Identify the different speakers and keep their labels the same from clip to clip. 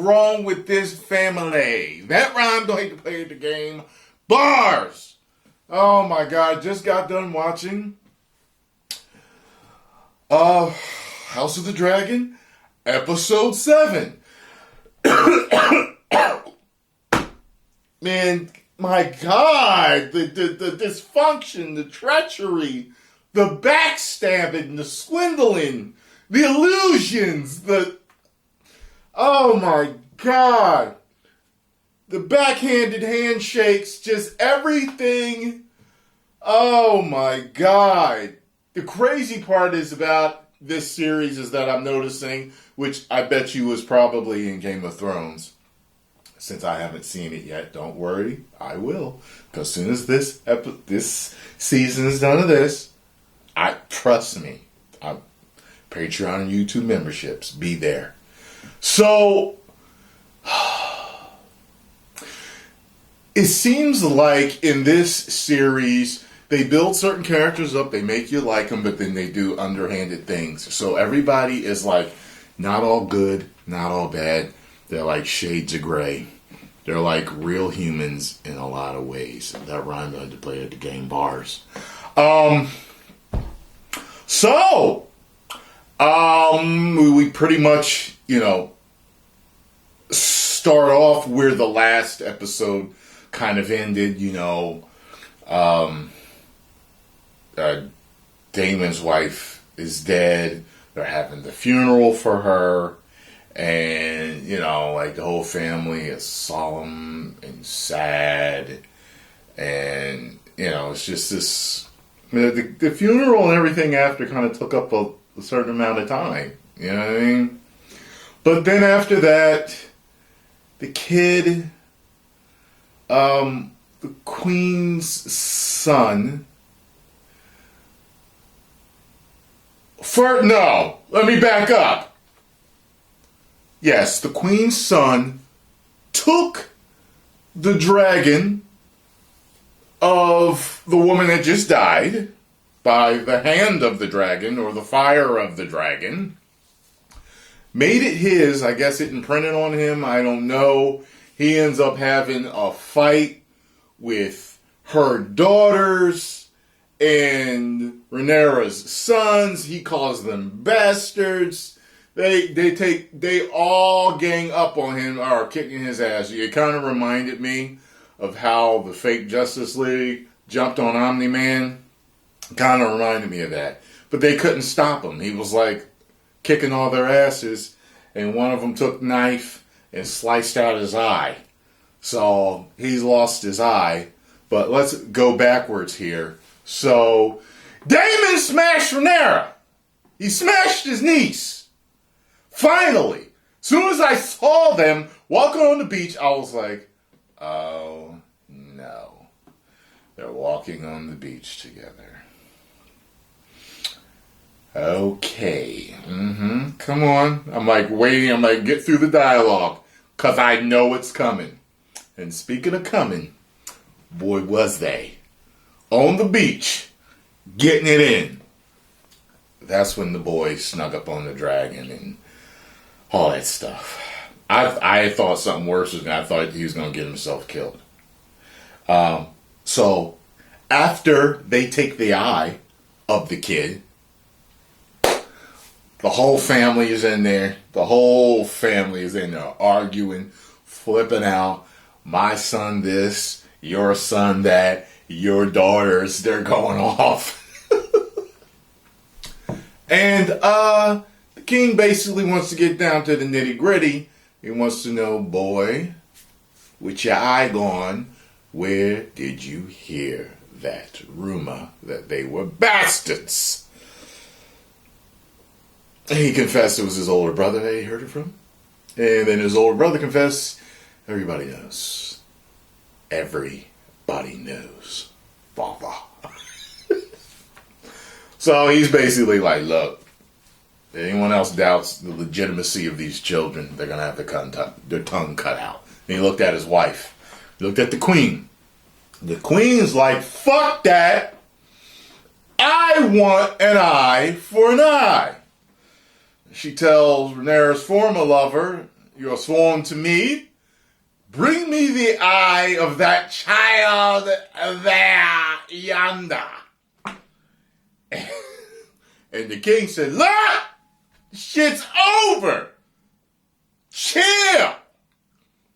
Speaker 1: wrong with this family? That rhyme, don't hate to play the game. Bars! Oh my God, just got done watching House of the Dragon, episode 7. Man, my God, the dysfunction, the treachery, the backstabbing, the swindling, the illusions, oh my God, the backhanded handshakes, just everything. Oh my God. The crazy part is about this series is that I'm noticing, which I bet you was probably in Game of Thrones. Since I haven't seen it yet, don't worry, I will. Because as soon as this season is done of this, trust me, Patreon and YouTube memberships, be there. So, it seems like in this series, they build certain characters up, they make you like them, but then they do underhanded things. So everybody is like, not all good, not all bad. They're like shades of gray. They're like real humans in a lot of ways. That rhymed on to play at the game bars. We pretty much, start off where the last episode kind of ended, Damon's wife is dead. They're having the funeral for her. And, the whole family is solemn and sad. And, it's just this... The funeral and everything after kind of took up a certain amount of time. You know what I mean? But then after that, the kid, the queen's son... No, let me back up. Yes, the queen's son took the dragon of the woman that just died by the hand of the dragon or the fire of the dragon, made it his. I guess it imprinted on him. I don't know. He ends up having a fight with her daughters and rhaenyra's sons. He calls them bastards. They all gang up on him, or kicking his ass. It kind of reminded me of how the fake Justice League jumped on Omni-Man. Kind of reminded me of that. But they couldn't stop him. He was like kicking all their asses, and one of them took a knife and sliced out his eye. So he's lost his eye. But let's go backwards here. So Daemon smashed Rhaenyra. He smashed his niece. Finally, as soon as I saw them walking on the beach, I was like, oh no. They're walking on the beach together. Okay. Come on. I'm like waiting. I'm like, get through the dialogue. Because I know it's coming. And speaking of coming, boy, was they. On the beach, getting it in. That's when the boys snuck up on the dragon and all that stuff. I thought something worse was going to happen. I thought he was going to get himself killed. So, after they take the eye of the kid, the whole family is in there. The whole family is in there arguing, flipping out. My son this, your son that, your daughters, they're going off. And the king basically wants to get down to the nitty gritty. He wants to know, boy, with your eye gone, where did you hear that rumor that they were bastards? And he confessed it was his older brother that he heard it from. And then his older brother confessed, everybody knows. Everybody knows. Father. So he's basically like, look, if anyone else doubts the legitimacy of these children, they're going to have their tongue cut out. And he looked at his wife. He looked at the queen. The queen's like, fuck that. I want an eye for an eye. She tells Rhaenyra's former lover, you are sworn to me. Bring me the eye of that child there yonder. And the king said, look, shit's over. Chill.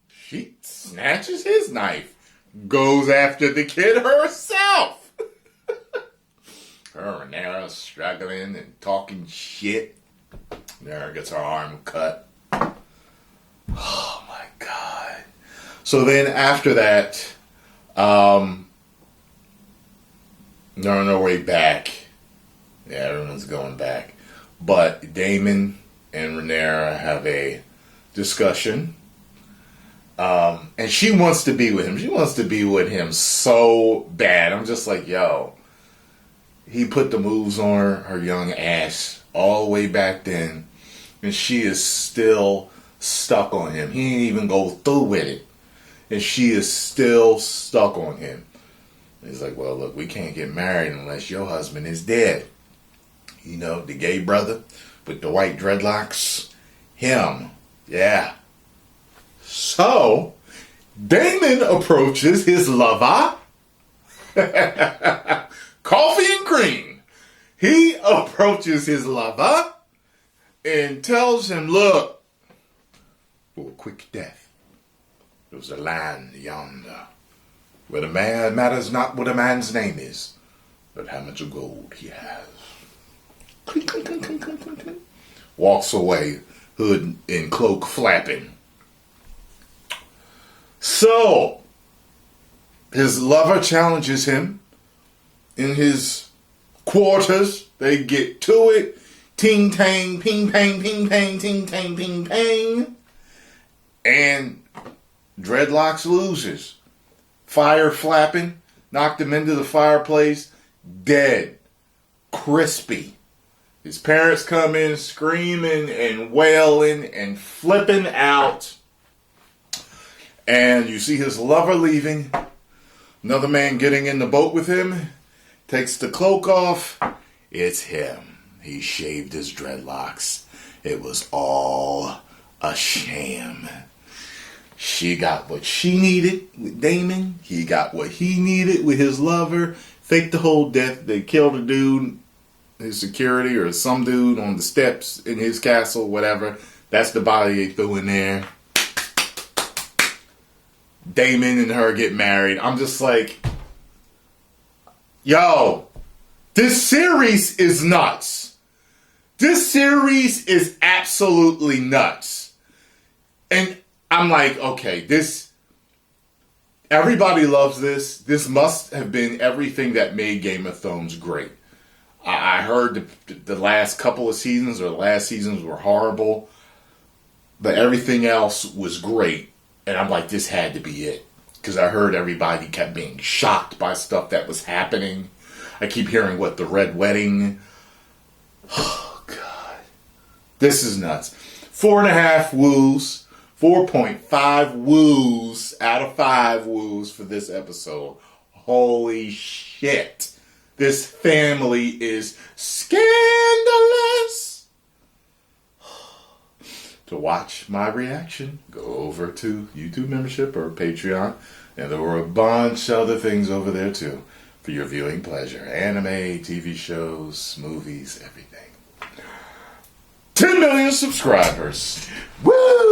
Speaker 1: She snatches his knife, goes after the kid herself. Her and Rhaenyra struggling and talking shit. Rhaenyra gets her arm cut. Oh my God. So then after that, they're on their way back. Yeah, everyone's going back. But Daemon and Rhaenyra have a discussion. And she wants to be with him. She wants to be with him so bad. I'm just like, yo. He put the moves on her young ass all the way back then. And she is still stuck on him. He didn't even go through with it. And she is still stuck on him. He's like, well, look, we can't get married unless your husband is dead. You know, the gay brother with the white dreadlocks. Him. Yeah. So, Daemon approaches his lover. Coffee and cream. He approaches his lover and tells him, look, for a quick death, there's a land yonder where the man matters not what a man's name is, but how much gold he has. Clink, clink, clink, clink, clink, clink, clink. Walks away, hood and cloak flapping. So, his lover challenges him in his quarters. They get to it. Ting tang, ping pang, ping pang, ting tang, ping pang. And Dreadlocks loses. Fire flapping. Knocked him into the fireplace. Dead. Crispy. His parents come in screaming and wailing and flipping out. And you see his lover leaving. Another man getting in the boat with him. Takes the cloak off. It's him. He shaved his dreadlocks. It was all a sham. She got what she needed with Daemon. He got what he needed with his lover. Faked the whole death. They killed a dude, his security, or some dude on the steps in his castle, whatever. That's the body they threw in there. Daemon and her get married. I'm just like, yo, this series is nuts. This series is absolutely nuts. And I'm like, okay, everybody loves this. This must have been everything that made Game of Thrones great. I heard the last couple of seasons or the last seasons were horrible, but everything else was great. And I'm like, this had to be it. Because I heard everybody kept being shocked by stuff that was happening. I keep hearing the Red Wedding. Oh, God. This is nuts. 4.5 woos. 4.5 woos out of 5 woos for this episode. Holy shit. This family is scandalous. To watch my reaction, go over to YouTube membership or Patreon. And there were a bunch of other things over there too for your viewing pleasure. Anime, TV shows, movies, everything. 10 million subscribers. Woo!